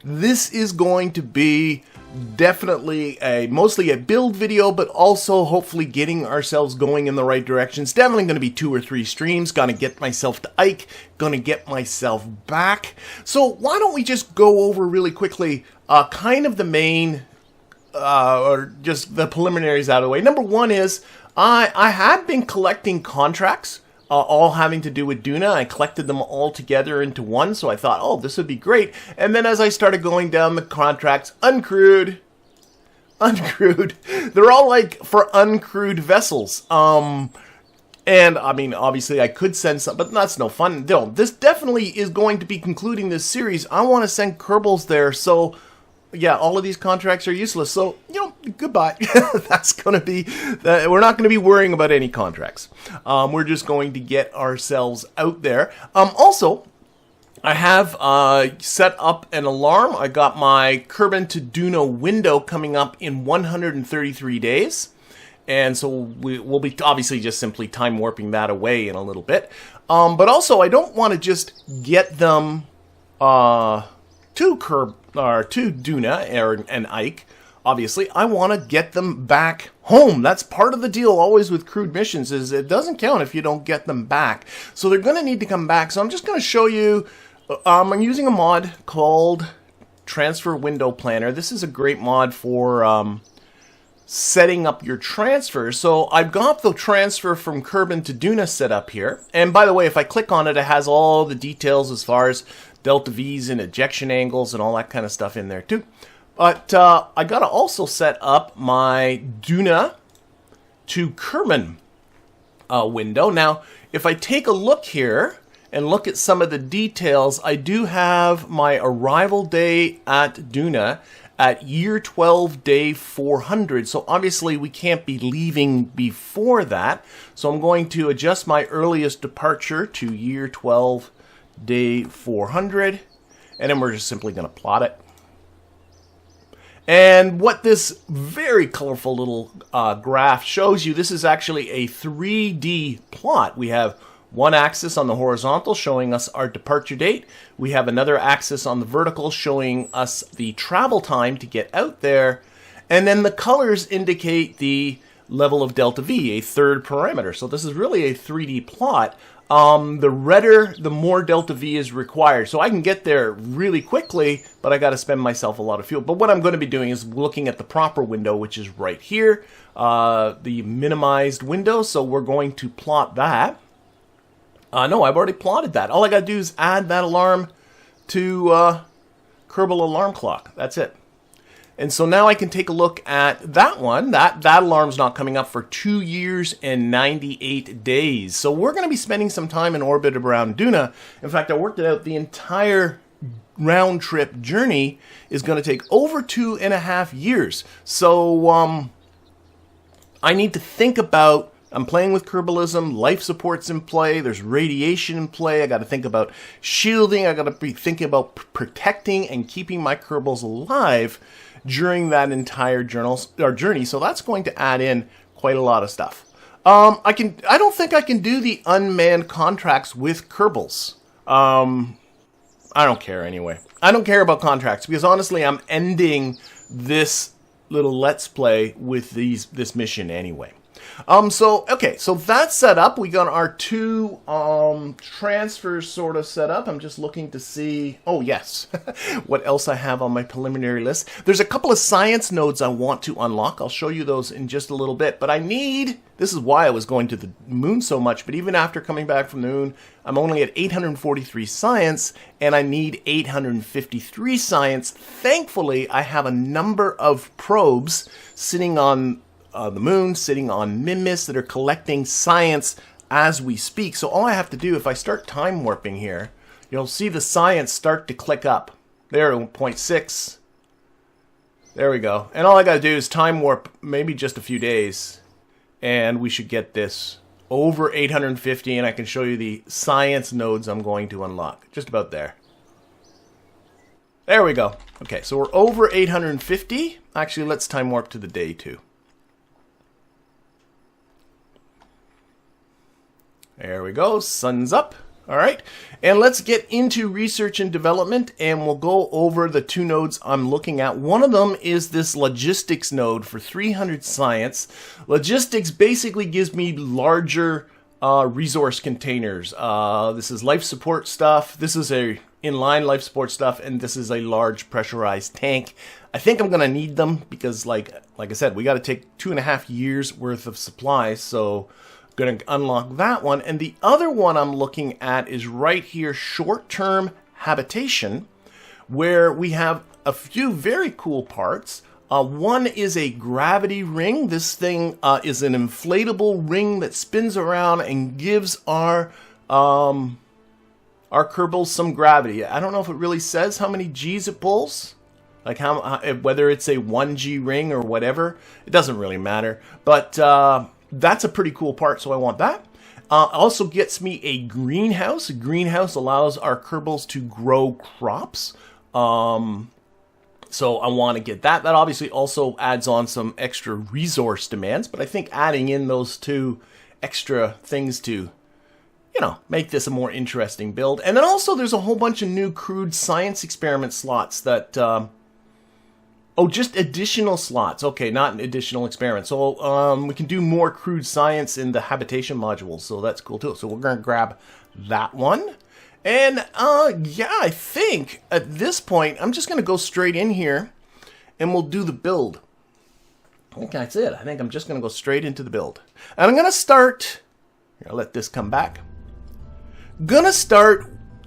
This is going to be definitely mostly a build video, but also hopefully getting ourselves going in the right direction. It's definitely going to be 2 or 3 streams. Gonna get myself to Ike, gonna get myself back. So why don't we just go over really quickly kind of the main or just the preliminaries out of the way. Number one is I have been collecting contracts all having to do with Duna. I collected them all together into one, so I thought, oh, this would be great. And then as I started going down the contracts, uncrewed, they're all like for uncrewed vessels. And I mean, obviously I could send some, but that's no fun. No, this definitely is going to be concluding this series. I want to send Kerbals there, so yeah, all of these contracts are useless. So, you know, goodbye. That's going to be, we're not going to be worrying about any contracts. We're just going to get ourselves out there. Also, I have set up an alarm. I got my Kerbin to Duna window coming up in 133 days. And so we'll be obviously just simply time warping that away in a little bit. But also, I don't want to just get them to Duna and Ike. Obviously, I want to get them back home. That's part of the deal always with crewed missions, is it doesn't count if you don't get them back. So they're going to need to come back. So I'm just going to show you, I'm using a mod called Transfer Window Planner. This is a great mod for setting up your transfer. So I've got the transfer from Kerbin to Duna set up here. And by the way, if I click on it, it has all the details as far as delta V's and ejection angles and all that kind of stuff in there too. But I got to also set up my Duna to Kerbin window. Now, if I take a look here and look at some of the details, I do have my arrival day at Duna at year 12, day 400. So obviously we can't be leaving before that. So I'm going to adjust my earliest departure to year 12, day 400, and then we're just simply going to plot it. And what this very colorful little graph shows you, this is actually a 3D plot. We have one axis on the horizontal showing us our departure date. We have another axis on the vertical showing us the travel time to get out there. And then the colors indicate the level of delta V, a third parameter. So this is really a 3D plot. The redder, the more delta V is required. So I can get there really quickly, but I got to spend myself a lot of fuel. But what I'm going to be doing is looking at the proper window, which is right here, the minimized window. So we're going to plot that. No, I've already plotted that. All I got to do is add that alarm to Kerbal alarm clock. That's it. And so now I can take a look at that one. That alarm's not coming up for 2 years and 98 days. So we're going to be spending some time in orbit around Duna. In fact, I worked it out. The entire round trip journey is going to take over 2.5 years. So I need to think about, I'm playing with Kerbalism, life support's in play, there's radiation in play, I got to think about shielding, I got to be thinking about protecting and keeping my Kerbals alive during that entire journey. So that's going to add in quite a lot of stuff. I don't think I can do the unmanned contracts with Kerbals. I don't care anyway. I don't care about contracts because honestly, I'm ending this little let's play with this mission anyway. So that's set up. We got our 2 transfers sort of set up. I'm just looking to see, oh yes, what else I have on my preliminary list. There's a couple of science nodes I want to unlock. I'll show you those in just a little bit, but this is why I was going to the moon so much, but even after coming back from the moon, I'm only at 843 science, and I need 853 science. Thankfully, I have a number of probes sitting on the moon, sitting on Mimis that are collecting science as we speak. So all I have to do, if I start time warping here, you'll see the science start to click up. There, 0.6. There we go. And all I got to do is time warp maybe just a few days, and we should get this over 850, and I can show you the science nodes I'm going to unlock. Just about there. There we go. Okay, so we're over 850. Actually, let's time warp to the day too. There we go, sun's up. All right, and let's get into research and development, and we'll go over the two nodes I'm looking at. One of them is this logistics node for 300 science. Logistics basically gives me larger resource containers. This is life support stuff. This is a inline life support stuff, and this is a large pressurized tank. I think I'm going to need them because, like I said, we got to take 2.5 years worth of supplies, so going to unlock that one. And the other one I'm looking at is right here, short-term habitation, where we have a few very cool parts. One is a gravity ring. This thing is an inflatable ring that spins around and gives our Kerbals some gravity. I don't know if it really says how many G's it pulls, like whether it's a 1G ring or whatever. It doesn't really matter, but that's a pretty cool part, so I want that. Also gets me a greenhouse. A greenhouse allows our Kerbals to grow crops. So I want to get that. That obviously also adds on some extra resource demands, but I think adding in those two extra things to, you know, make this a more interesting build. And then also there's a whole bunch of new crude science experiment slots that... Oh, just additional slots. Okay, not an additional experiment. So we can do more crude science in the habitation modules, so that's cool too. So we're going to grab that one. And yeah, I think at this point, I'm just going to go straight in here and we'll do the build. I think that's it. I think I'm just going to go straight into the build. And I'm going to start... Here, I'll let this come back.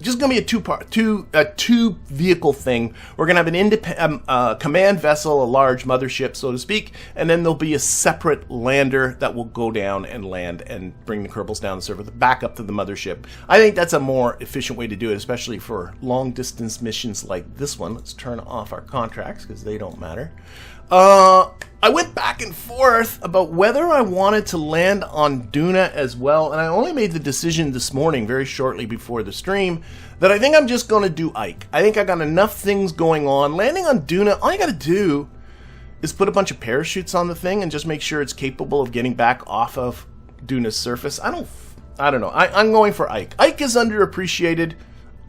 Just going to be a two vehicle thing. We're going to have an independent command vessel, a large mothership, so to speak, and then there'll be a separate lander that will go down and land and bring the Kerbals down the server back up to the mothership. I think that's a more efficient way to do it, especially for long distance missions like this one. Let's turn off our contracts because they don't matter. I went back and forth about whether I wanted to land on Duna as well, and I only made the decision this morning, very shortly before the stream, that I think I'm just going to do Ike. I think I got enough things going on. Landing on Duna, all you got to do is put a bunch of parachutes on the thing and just make sure it's capable of getting back off of Duna's surface. I don't know. I'm going for Ike. Ike is underappreciated.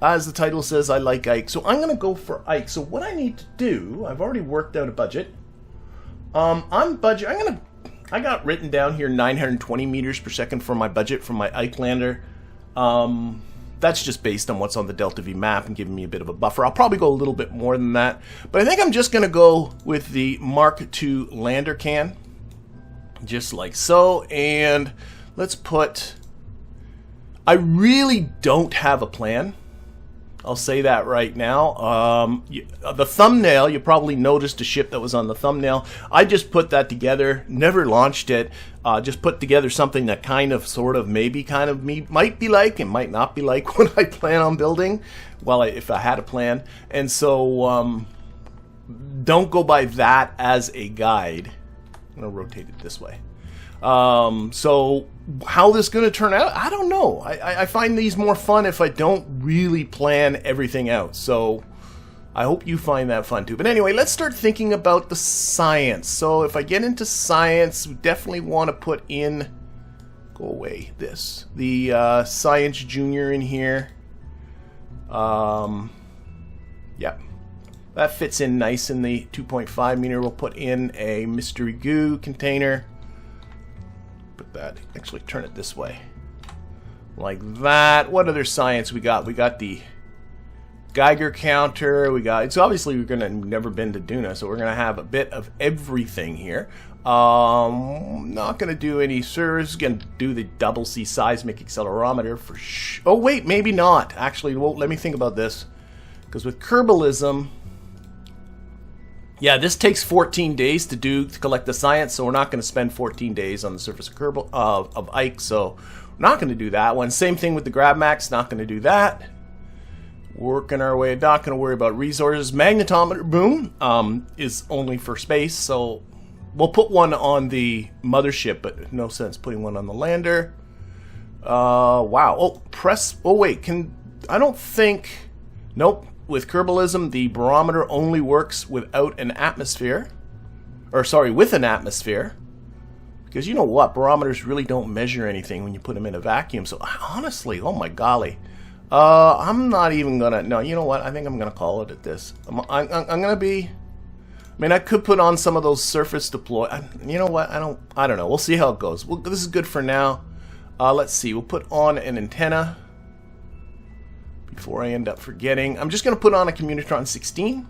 As the title says, I like Ike, so I'm going to go for Ike. So what I need to do, I've already worked out a budget. On budget, I got written down here 920 meters per second for my budget for my Ike lander. That's just based on what's on the Delta V map and giving me a bit of a buffer. I'll probably go a little bit more than that, but I think I'm just going to go with the Mark II lander can, just like so. And let's put... I really don't have a plan. I'll say that right now. The thumbnail, you probably noticed a ship that was on the thumbnail. I just put that together, never launched it, just put together something that kind of, sort of, maybe kind of might be like and might not be like what I plan on building, well, if I had a plan. And so don't go by that as a guide. I'm going to rotate it this way. So how this is going to turn out, I don't know. I find these more fun if I don't really plan everything out. So I hope you find that fun too. But anyway, let's start thinking about the science. So if I get into science, we definitely want to put in, go away, the Science Junior in here. Yep. That fits in nice in the 2.5 meter. We'll put in a mystery goo container. Put that, actually turn it this way. Like that. What other science we got? We got the Geiger counter. We got, so obviously we're going to never been to Duna, so we're going to have a bit of everything here. Not going to do any servers. Going to do the double C seismic accelerometer for oh wait, maybe not. Actually, well, let me think about this. Because with Kerbalism, yeah, this takes 14 days to collect the science, so we're not going to spend 14 days on the surface of Kerbal of Ike, so we're not going to do that one. Same thing with the GravMax, not going to do that. Working our way, not going to worry about resources. Magnetometer boom is only for space, so we'll put one on the mothership, but no sense putting one on the lander. Wow. Oh wait, I don't think, nope. With Kerbalism, the barometer only works without an atmosphere. Or, sorry, with an atmosphere. Because you know what? Barometers really don't measure anything when you put them in a vacuum. So, honestly, oh my golly. I'm not even gonna. No, you know what? I think I'm gonna call it at this. I'm gonna be. I mean, I could put on some of those surface deploy. You know what? I don't know. We'll see how it goes. Well, this is good for now. Let's see. We'll put on an antenna before I end up forgetting. I'm just gonna put on a Communitron 16.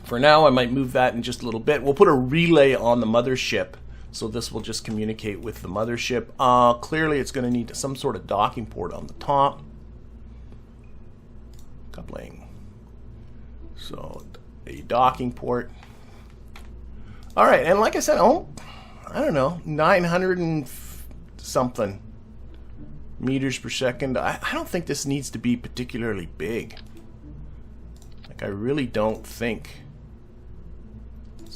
For now, I might move that in just a little bit. We'll put a relay on the mothership, so this will just communicate with the mothership. Clearly, it's going to need some sort of docking port on the top. Coupling. So, a docking port. All right, and like I said, I don't know, 900 and something meters per second. I don't think this needs to be particularly big. Like, I really don't think.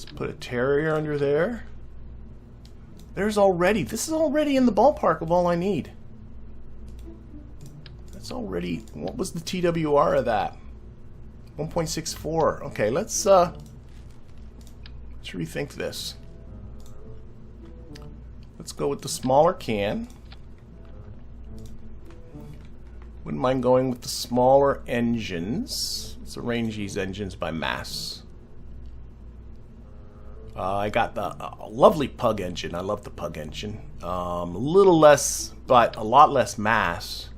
Let's put a Terrier under there. This is already in the ballpark of all I need. That's already, what was the TWR of that? 1.64. Okay, let's rethink this. Let's go with the smaller can. Wouldn't mind going with the smaller engines. Let's arrange these engines by mass. I got the lovely Pug engine. I love the Pug engine. A little less, but a lot less mass.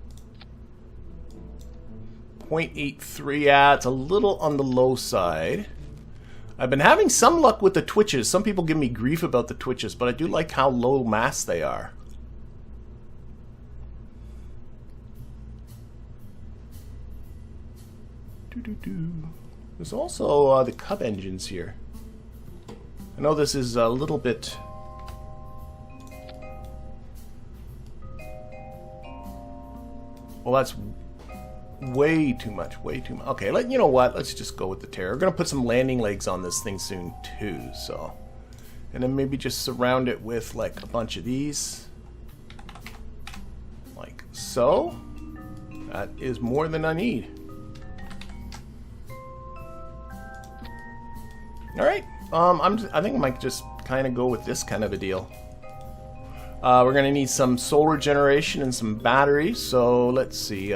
0.83, yeah, it's a little on the low side. I've been having some luck with the twitches. Some people give me grief about the twitches, but I do like how low mass they are. There's also the Cub engines here. I know this is a little bit... Well, that's way too much, Okay, you know what? Let's just go with the Terror. We're going to put some landing legs on this thing soon, too, so... And then maybe just surround it with, like, a bunch of these. Like so. That is more than I need. Alright. I think I might just kind of go with this kind of a deal. We're going to need some solar generation and some batteries, so let's see.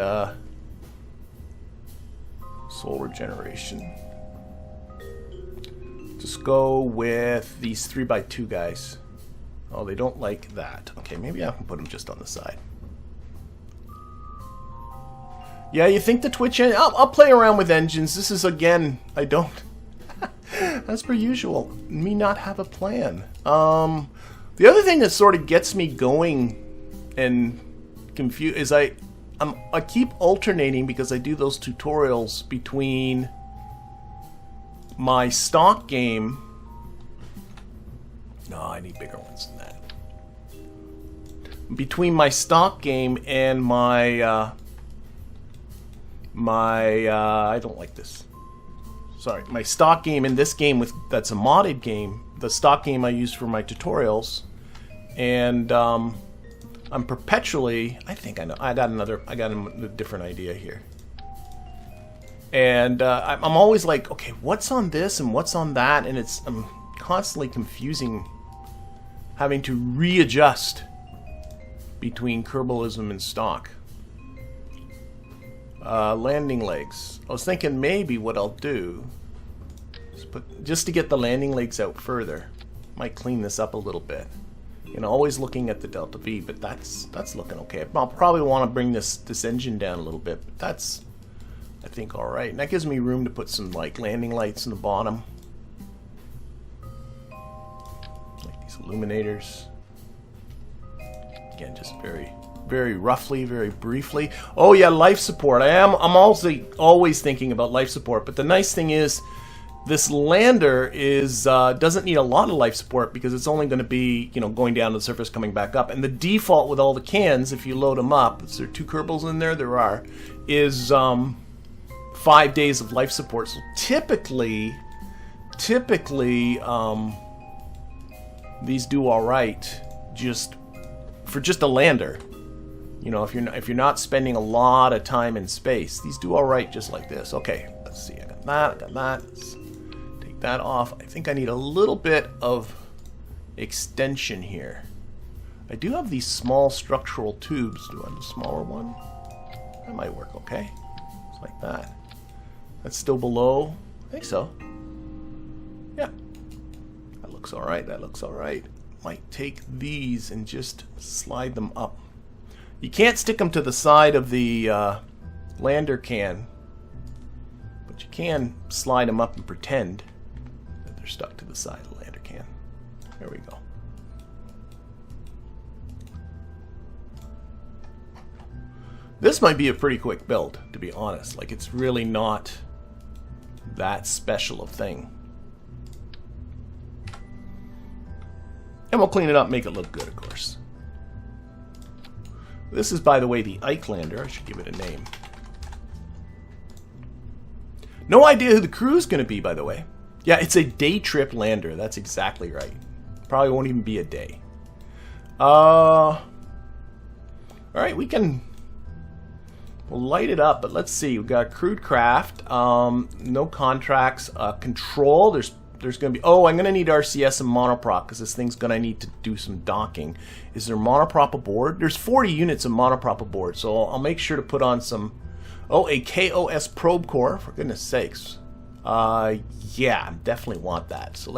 Solar generation. Just go with these 3x2 guys. Oh, they don't like that. Okay, maybe I can put them just on the side. Yeah, you think the Twitch... I'll play around with engines. This is, again, I don't... As per usual, me not have a plan. The other thing that sort of gets me going and confused is I keep alternating, because I do those tutorials, between my stock game. No, I need bigger ones than that. Between my stock game and my I don't like this. Sorry, my stock game and this game that's a modded game. The stock game I use for my tutorials, and I'm perpetually. I think I know. I got a different idea here, and I'm always like, okay, what's on this and what's on that, and I'm constantly confusing, having to readjust between Kerbalism and stock. Landing legs. I was thinking maybe what I'll do is just to get the landing legs out further. Might clean this up a little bit. You know, always looking at the delta V, but that's looking okay. I'll probably want to bring this engine down a little bit, but that's, I think, all right. And that gives me room to put some like landing lights in the bottom, like these illuminators. Again, just very roughly, very briefly. Oh yeah, life support. I'm also always thinking about life support, but the nice thing is this lander is doesn't need a lot of life support, because it's only going to be, you know, going down to the surface, coming back up. And the default with all the cans, if you load them up, is there 2 Kerbals in there? There are. Is 5 days of life support. So typically these do all right for just a lander. You know, if you're not spending a lot of time in space, these do all right just like this. Okay, let's see. I got that. Let's take that off. I think I need a little bit of extension here. I do have these small structural tubes. Do I have a smaller one? That might work okay. It's like that. That's still below. I think so. Yeah. That looks alright. That looks alright. Might take these and just slide them up. You can't stick them to the side of the lander can, but you can slide them up and pretend that they're stuck to the side of the lander can. There we go. This might be a pretty quick build, to be honest. Like, it's really not that special a thing. And we'll clean it up, make it look good, of course. This is, by the way, the Ike lander. I should give it a name. No idea who the crew is going to be, by the way. Yeah, it's a day trip lander. That's exactly right. Probably won't even be a day. Alright, we'll light it up, but let's see. We've got crewed craft, no contracts, control. There's going to be... Oh, I'm going to need RCS and monoprop because this thing's going to need to do some docking. Is there monoprop aboard? There's 40 units of monoprop aboard, so I'll make sure to put on some... Oh, a KOS probe core, for goodness sakes. Yeah, I definitely want that. So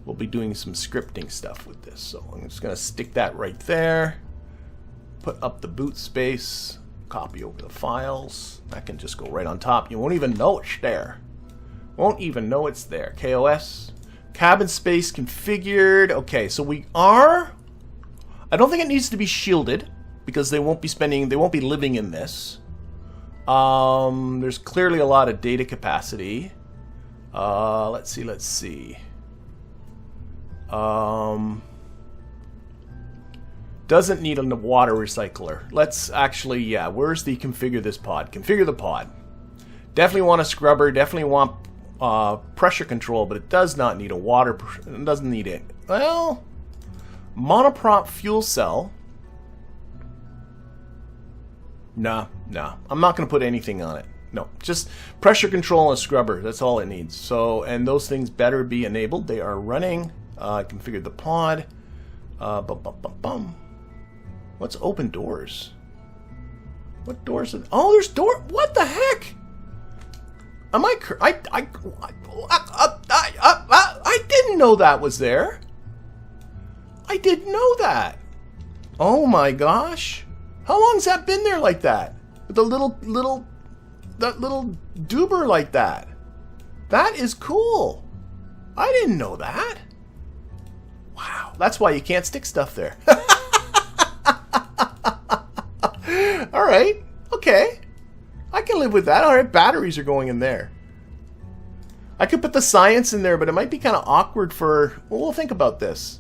we'll be doing some scripting stuff with this. So I'm just going to stick that right there. Put up the boot space. Copy over the files. That can just go right on top. You won't even know it's there. Won't even know it's there. KOS. Cabin space configured. Okay, so we are... I don't think it needs to be shielded because they won't be living in this. There's clearly a lot of data capacity. Let's see. Doesn't need a water recycler. Let's actually, yeah, where's the configure this pod? Configure the pod. Definitely want a scrubber, definitely want pressure control, but it does not need a water, it doesn't need it. Well, monoprop fuel cell. Nah, I'm not going to put anything on it. No, just pressure control and a scrubber, that's all it needs. So, and those things better be enabled. They are running. Configured the pod. What's open doors? What doors? Oh, there's door. What the heck? Am I didn't know that was there. I didn't know that. Oh my gosh! How long's that been there like that? With a little doober like that. That is cool. I didn't know that. Wow, that's why you can't stick stuff there. Alright, okay. I can live with that. Alright, batteries are going in there. I could put the science in there, but it might be kind of awkward for... Well, we'll think about this.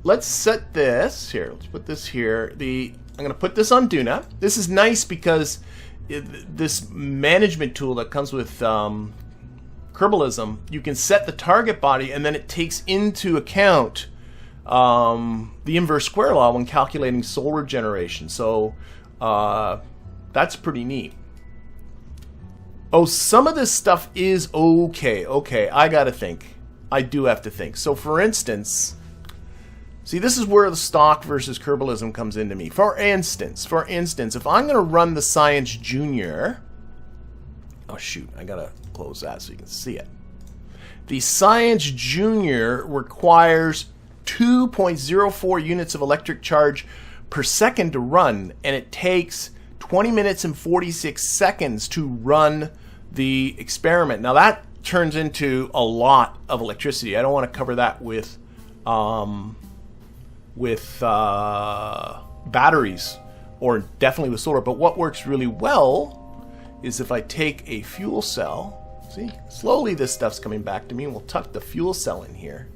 Let's set this... Here, let's put this here. I'm going to put this on Duna. This is nice because this management tool that comes with... Kerbalism, you can set the target body and then it takes into account the inverse square law when calculating solar generation. So that's pretty neat. Oh, some of this stuff is okay. Okay, I gotta think. I do have to think. So for instance, see, this is where the stock versus Kerbalism comes into me. For instance, if I'm gonna run the Science Junior... Oh shoot, I gotta close that so you can see it. The Science Junior requires 2.04 units of electric charge per second to run, and it takes 20 minutes and 46 seconds to run the experiment. Now that turns into a lot of electricity. I don't want to cover that with batteries, or definitely with solar, but what works really well is if I take a fuel cell. See, slowly this stuff's coming back to me, and we'll tuck the fuel cell in here.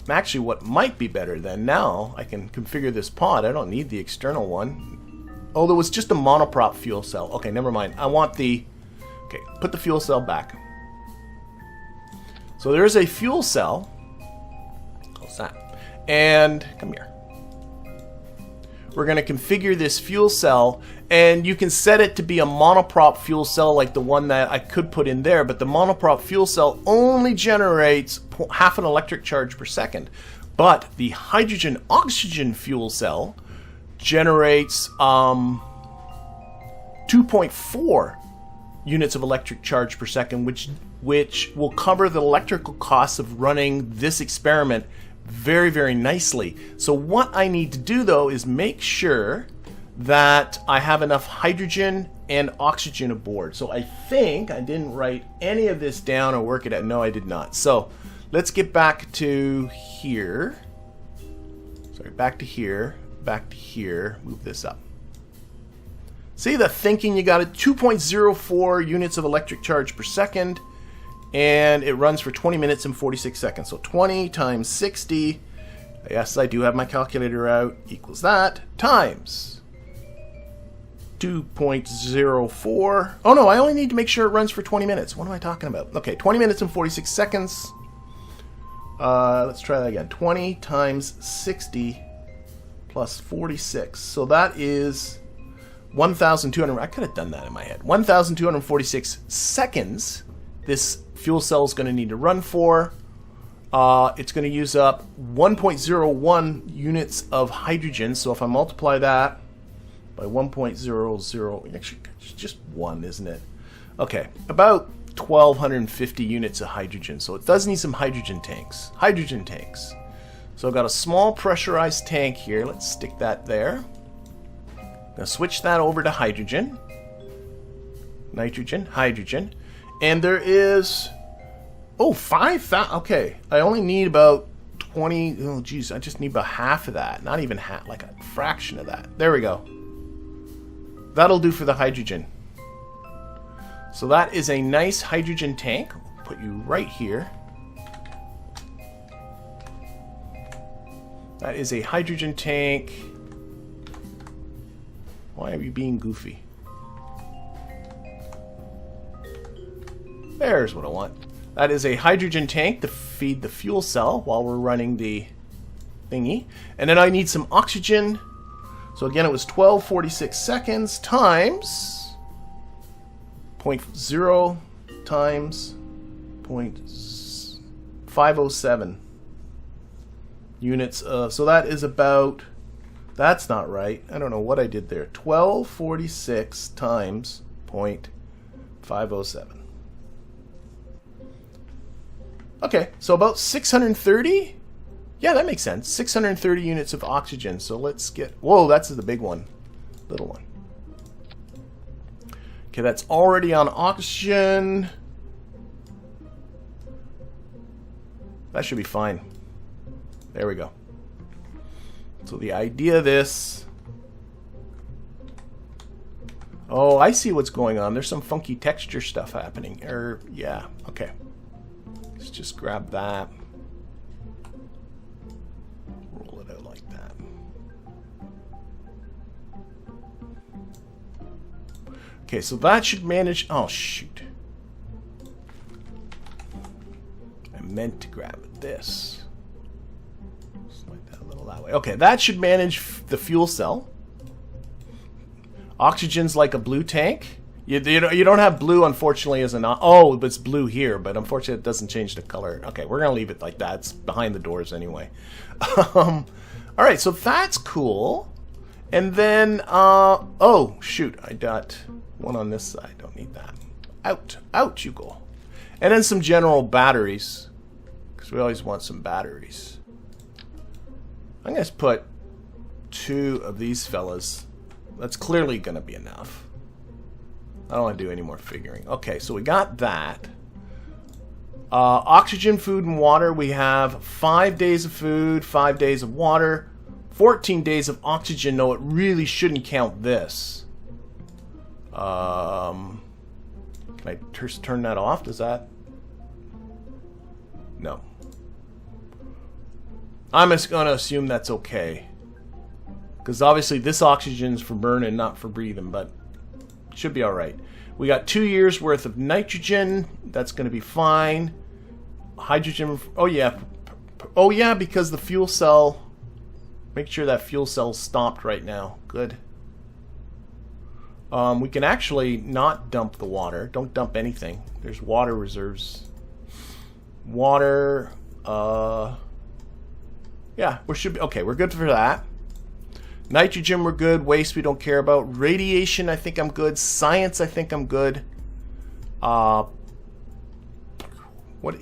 Actually, what might be better then, now I can configure this pod. I don't need the external one. Oh, there was just a monoprop fuel cell. Okay, never mind. I want the... Okay, put the fuel cell back. So there's a fuel cell. Close that. And come here. we're going to configure this fuel cell, and you can set it to be a monoprop fuel cell like the one that I could put in there, but the monoprop fuel cell only generates half an electric charge per second. But the hydrogen-oxygen fuel cell generates 2.4 units of electric charge per second, which will cover the electrical costs of running this experiment very, very nicely. So what I need to do, though, is make sure that I have enough hydrogen and oxygen aboard. So I think I didn't write any of this down or work it out. No, I did not. So let's get back to here. Sorry, back to here, back to here. Move this up. See the thinking? You got it. 2.04 units of electric charge per second, and it runs for 20 minutes and 46 seconds. So 20 times 60, yes, I do have my calculator out, equals that, times 2.04. Oh no, I only need to make sure it runs for 20 minutes. What am I talking about? Okay, 20 minutes and 46 seconds. Let's try that again. 20 times 60 plus 46. So that is 1,200. I could have done that in my head. 1,246 seconds this fuel cell is going to need to run for. It's going to use up 1.01 units of hydrogen. So if I multiply that by 1.00, actually it's just 1, isn't it? Okay, about 1,250 units of hydrogen. So it does need some hydrogen tanks. Hydrogen tanks. So I've got a small pressurized tank here. Let's stick that there. Now switch that over to hydrogen. Nitrogen, hydrogen. And there is, 5,000. Okay, I only need about 20. Oh, geez, I just need about half of that. Not even half, like a fraction of that. There we go. That'll do for the hydrogen. So that is a nice hydrogen tank. I'll put you right here. That is a hydrogen tank. Why are you being goofy? There's what I want. That is a hydrogen tank to feed the fuel cell while we're running the thingy. And then I need some oxygen. So again, it was 1246 seconds times 0.0 times 0.507 units. So that is about... That's not right. I don't know what I did there. 1246 times 0.507. Okay, so about 630? Yeah, that makes sense. 630 units of oxygen. So let's get... Whoa, that's the big one. Little one. Okay, that's already on oxygen. That should be fine. There we go. So the idea of this... Oh, I see what's going on. There's some funky texture stuff happening. Yeah, okay. Let's just grab that. Roll it out like that. Okay, so that should manage... Oh, shoot. I meant to grab this. That way. Okay, that should manage the fuel cell. Oxygen's like a blue tank. You don't have blue, unfortunately, as an... Oh, but it's blue here, but unfortunately it doesn't change the color. Okay, we're going to leave it like that. It's behind the doors anyway. Alright, so that's cool. And then... oh, shoot. I got one on this side. Don't need that. Out. Out you go. And then some general batteries. Because we always want some batteries. I'm going to put 2 of these fellas. That's clearly going to be enough. I don't want to do any more figuring. Okay, so we got that. Oxygen, food, and water. We have 5 days of food, 5 days of water, 14 days of oxygen. No, it really shouldn't count this. Can I turn that off? Does that? No. I'm just going to assume that's okay. Because obviously this oxygen's for burning, not for breathing, but it should be alright. We got 2 years worth of nitrogen. That's going to be fine. Hydrogen... Oh yeah. Oh yeah, because the fuel cell... Make sure that fuel cell's stopped right now. Good. We can actually not dump the water. Don't dump anything. There's water reserves. Water. Yeah, we should be okay. We're good for that. Nitrogen, we're good. Waste, we don't care about. Radiation, I think I'm good. Science, I think I'm good. What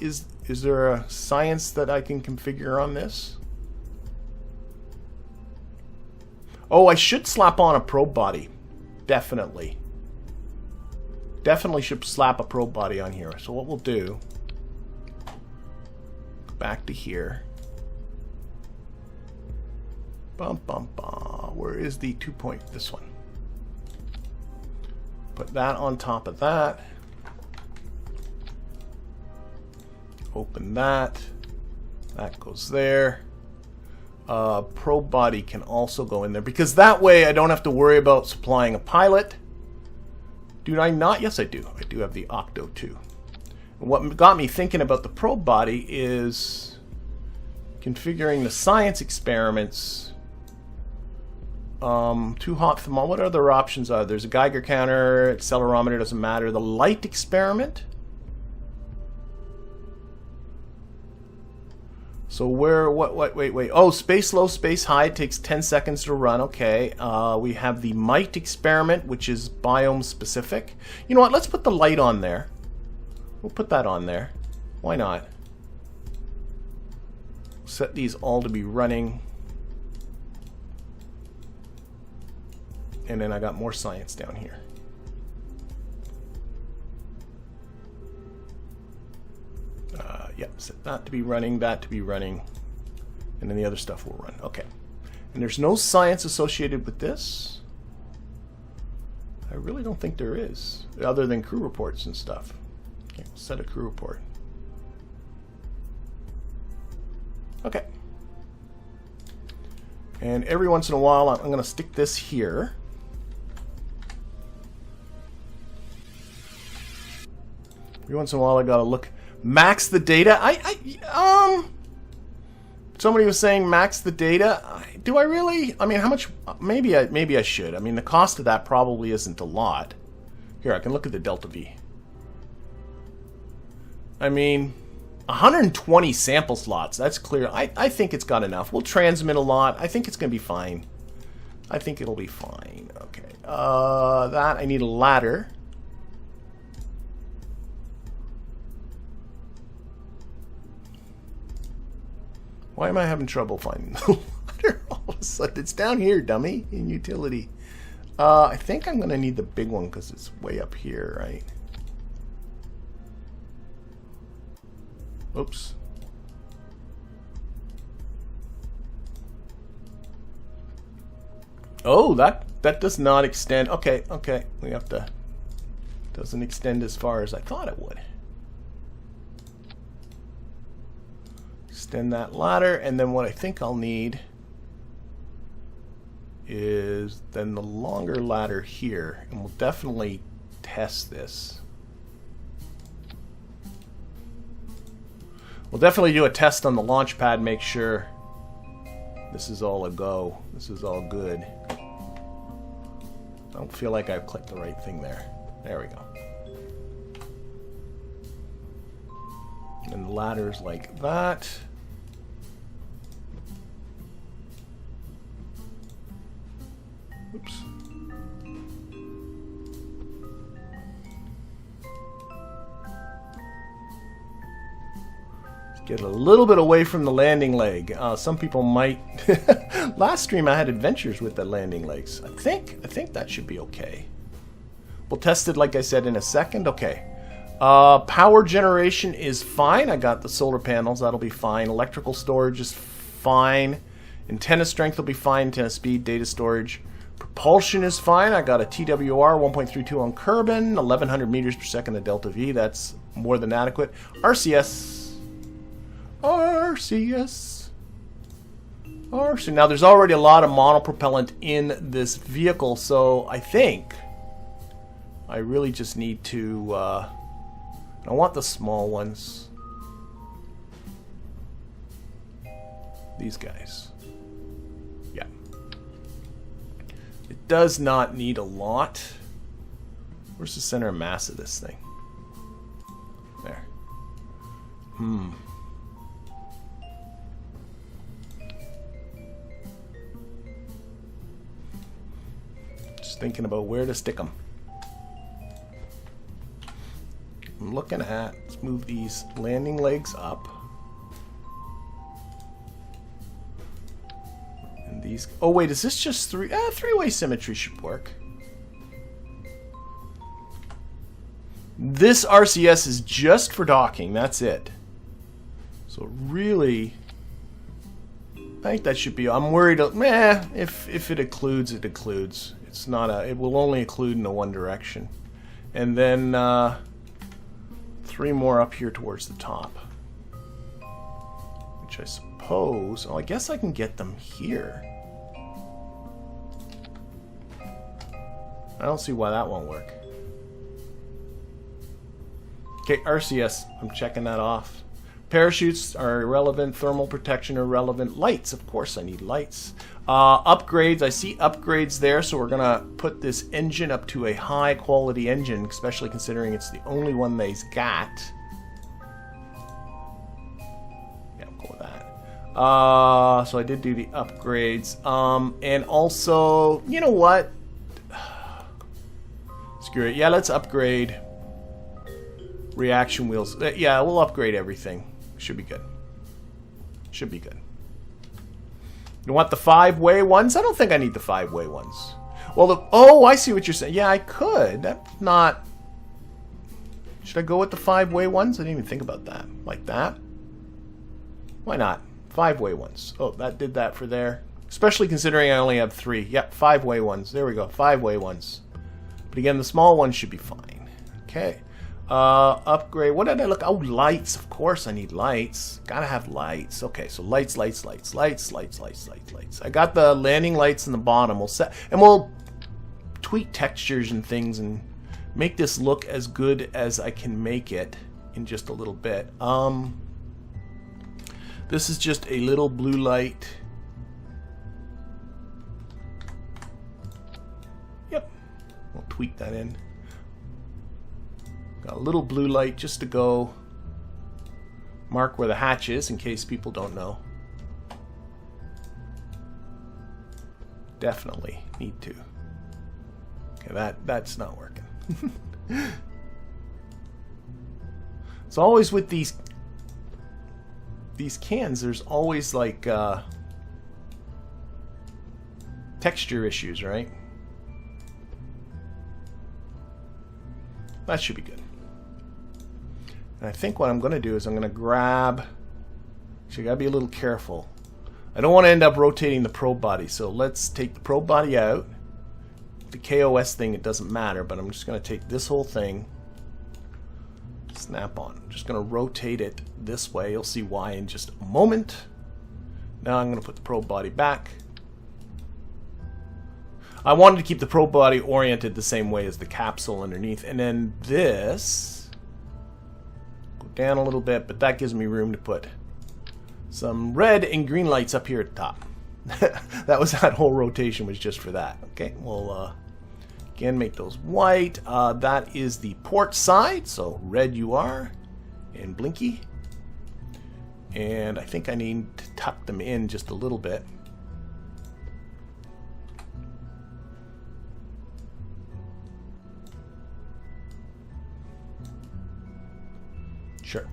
is there a science that I can configure on this? Oh, I should slap on a probe body. Definitely. Definitely should slap a probe body on here. So what we'll do, go back to here. Bum, bum, bum. Where is the 2 point? This one. Put that on top of that. Open that. That goes there. Probe body can also go in there because that way I don't have to worry about supplying a pilot. Do I not? Yes, I do. I do have the Octo too. And what got me thinking about the probe body is configuring the science experiments. Too hot thermal. What other options are there? There's a Geiger counter, accelerometer, doesn't matter. The light experiment. So wait. Oh, space low, space high. It takes 10 seconds to run. Okay. We have the might experiment, which is biome specific. You know what? Let's put the light on there. We'll put that on there. Why not? Set these all to be running. And then I got more science down here. Yep, set that to be running, that to be running, and then the other stuff will run. Okay. And there's no science associated with this. I really don't think there is, other than crew reports and stuff. Okay, set a crew report. Okay. And every once in a while, I'm going to stick this here. Every once in a while, I got to look. Max the data. Somebody was saying max the data. Do I really? I mean, how much? Maybe I should. I mean, the cost of that probably isn't a lot. Here, I can look at the delta V. I mean, 120 sample slots. That's clear. I think it's got enough. We'll transmit a lot. I think it's going to be fine. I think it'll be fine. Okay. That I need a ladder. Why am I having trouble finding the ladder all of a sudden? It's down here, dummy, in utility. I think I'm going to need the big one because it's way up here, right? Oops. Oh, that does not extend. Okay, okay. We have to... Doesn't extend as far as I thought it would. Extend that ladder, and then what I think I'll need is then the longer ladder here, and we'll definitely test this. We'll definitely do a test on the launch pad, make sure this is all a go. This is all good. I don't feel like I've clicked the right thing there. There we go. And the ladder's like that. Oops. Let's get a little bit away from the landing leg. Some people might. Last stream I had adventures with the landing legs. I think that should be okay. We'll test it, like I said, in a second. Okay. Power generation is fine. I got the solar panels. That'll be fine. Electrical storage is fine. Antenna strength will be fine. Antenna speed, data storage. Propulsion is fine. I got a TWR 1.32 on Kerbin, 1100 meters per second of delta V. That's more than adequate. RCS. Now there's already a lot of monopropellant in this vehicle, so I think I really just need to... I want the small ones. These guys. does not need a lot. Where's the center of mass of this thing? There. Just thinking about where to stick them. I'm looking at, let's move these landing legs up. And these, oh wait, is this just three-way symmetry should work. This RCS is just for docking, that's it. So really, I think that should be, I'm worried, if it occludes, it occludes. It's not it will only occlude in the one direction. And then 3 more up here towards the top. Which I suppose, oh, I guess I can get them here. I don't see why that won't work. Okay, RCS, I'm checking that off. Parachutes are irrelevant. Thermal protection irrelevant. Lights, of course I need lights. Upgrades, I see upgrades there, so we're gonna put this engine up to a high quality engine, especially considering it's the only one they's got. Yeah, I'll go with that. So I did do the upgrades. And also, you know what? Screw it. Yeah, let's upgrade reaction wheels. Yeah, we'll upgrade everything. Should be good. Should be good. You want the 5-way ones? I don't think I need the 5-way ones. Well, oh, I see what you're saying. Yeah, I could. That's not... Should I go with the 5-way ones? I didn't even think about that. Like that? Why not? 5-way ones. Oh, that did that for there. Especially considering I only have 3. Yep, 5-way ones. There we go. 5-way ones. But again, the small ones should be fine. Okay. Upgrade. What did I look? Oh, lights. Of course I need lights. Gotta have lights. Okay, so lights. I got the landing lights in the bottom. We'll set, and we'll tweak textures and things and make this look as good as I can make it in just a little bit. This is just a little blue light. Yep. We'll tweak that in. Got a little blue light just to go mark where the hatch is in case people don't know. Definitely need to. Okay, that's not working. It's always with these cans, there's always like texture issues, right? That should be good. And I think what I'm going to do is I'm going to grab... Actually, I got to be a little careful. I don't want to end up rotating the probe body, so let's take the probe body out. The KOS thing, it doesn't matter, but I'm just going to take this whole thing, snap on. I'm just going to rotate it this way. You'll see why in just a moment. Now I'm going to put the probe body back. I wanted to keep the probe body oriented the same way as the capsule underneath. And then this... Go down a little bit, but that gives me room to put some red and green lights up here at the top. That whole rotation was just for that. Okay, we'll again make those white. That is the port side, so red you are, and blinky. And I think I need to tuck them in just a little bit. Sure.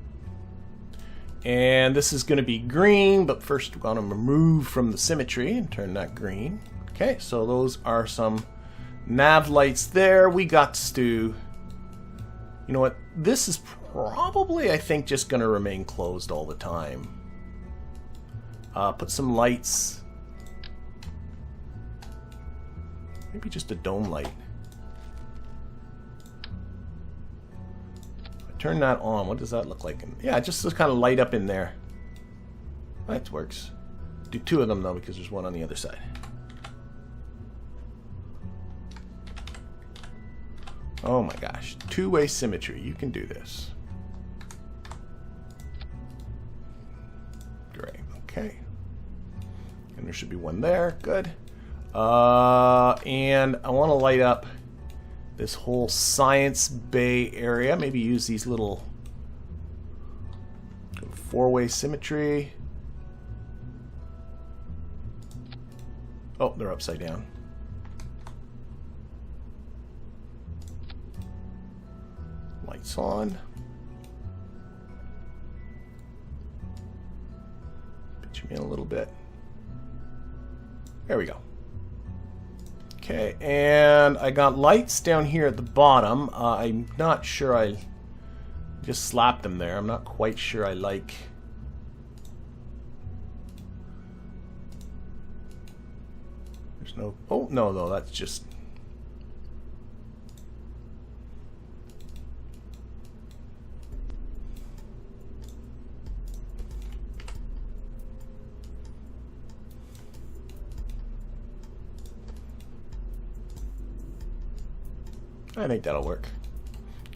And this is going to be green, but first we're going to remove from the symmetry and turn that green. Okay, so those are some nav lights there. We got to, you know what, this is probably, I think, just going to remain closed all the time. Put some lights, maybe just a dome light. Turn that on. What does that look like? Yeah, just to kind of light up in there. That works. Do 2 of them though, because there's one on the other side. Oh my gosh. 2-way symmetry. You can do this. Great. Okay. And there should be one there. Good. And I want to light up this whole Science Bay area. Maybe use these little four-way symmetry. Oh, they're upside down. Lights on. Pitch them in a little bit. There we go. Okay, and I got lights down here at the bottom. I'm not sure I just slapped them there. I'm not quite sure I like... There's no... Oh, no, that's just... I think that'll work.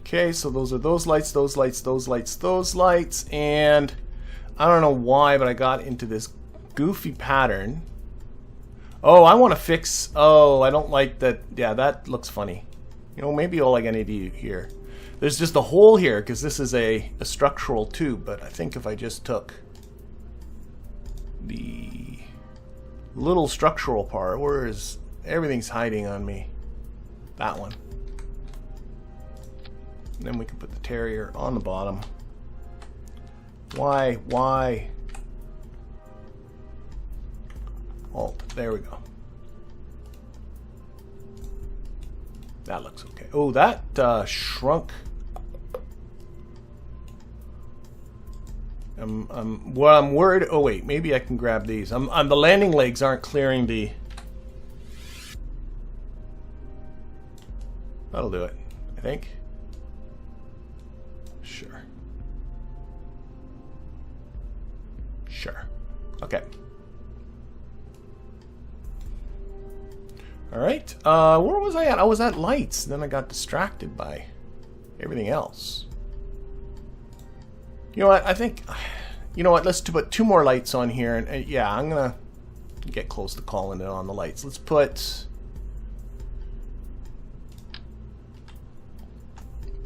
Okay, so those are those lights, those lights, those lights, those lights, and I don't know why, but I got into this goofy pattern. Oh, I want to fix... Oh, I don't like that. Yeah, that looks funny. You know, maybe all I gotta do here. There's just a hole here, because this is a structural tube, but I think if I just took the little structural part, where is... Everything's hiding on me. That one. And then we can put the terrier on the bottom. Why? Alt. There we go. That looks okay. Oh, that shrunk. I'm worried. Oh wait, maybe I can grab these. The landing legs aren't clearing the. That'll do it, I think. Sure. Okay. Alright. Where was I at? I was at lights. Then I got distracted by everything else. You know what? I think... You know what? Let's put 2 more lights on here. And yeah, I'm going to get close to calling it on the lights. Let's put...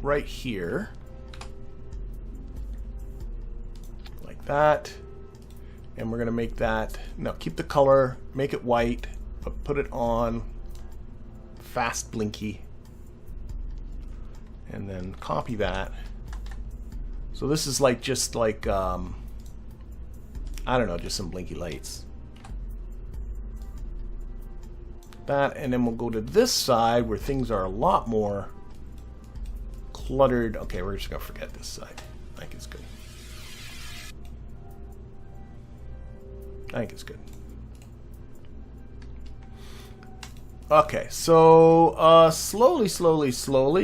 right here. Like that. And we're going to make that, no, keep the color, make it white, but put it on fast blinky. And then copy that. So this is like, just like, I don't know, just some blinky lights. That, and then we'll go to this side where things are a lot more cluttered. Okay, we're just going to forget this side. I think it's good. I think it's good. Okay, so slowly,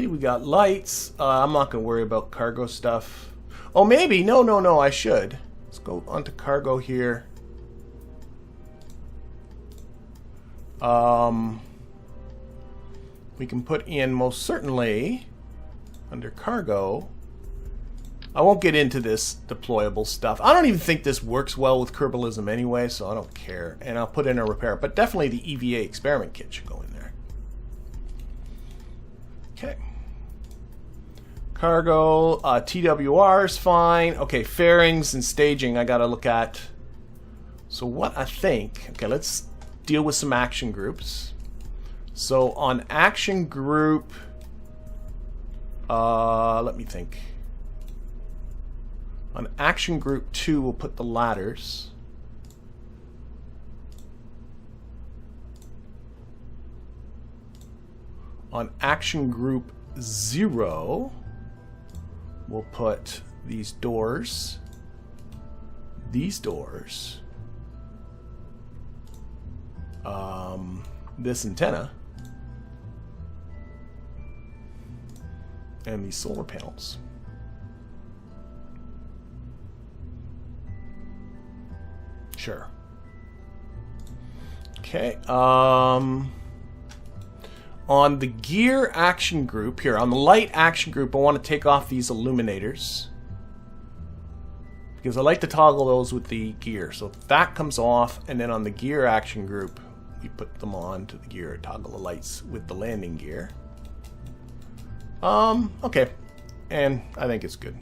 we got lights. I'm not going to worry about cargo stuff. Oh, maybe. No, I should. Let's go onto cargo here. We can put in, most certainly, under cargo. I won't get into this deployable stuff. I don't even think this works well with Kerbalism anyway, so I don't care. And I'll put in a repair. But definitely the EVA experiment kit should go in there. Okay. Cargo, TWR is fine. Okay, fairings and staging I got to look at. So what I think... Okay, let's deal with some action groups. So on action group... let me think. On action group 2, we'll put the ladders. On action group 0, we'll put these doors, this antenna, and these solar panels. Sure. Okay. On the gear action group, here, on the light action group, I want to take off these illuminators. Because I like to toggle those with the gear. So that comes off, and then on the gear action group, we put them on to the gear, toggle the lights with the landing gear. Okay, and I think it's good.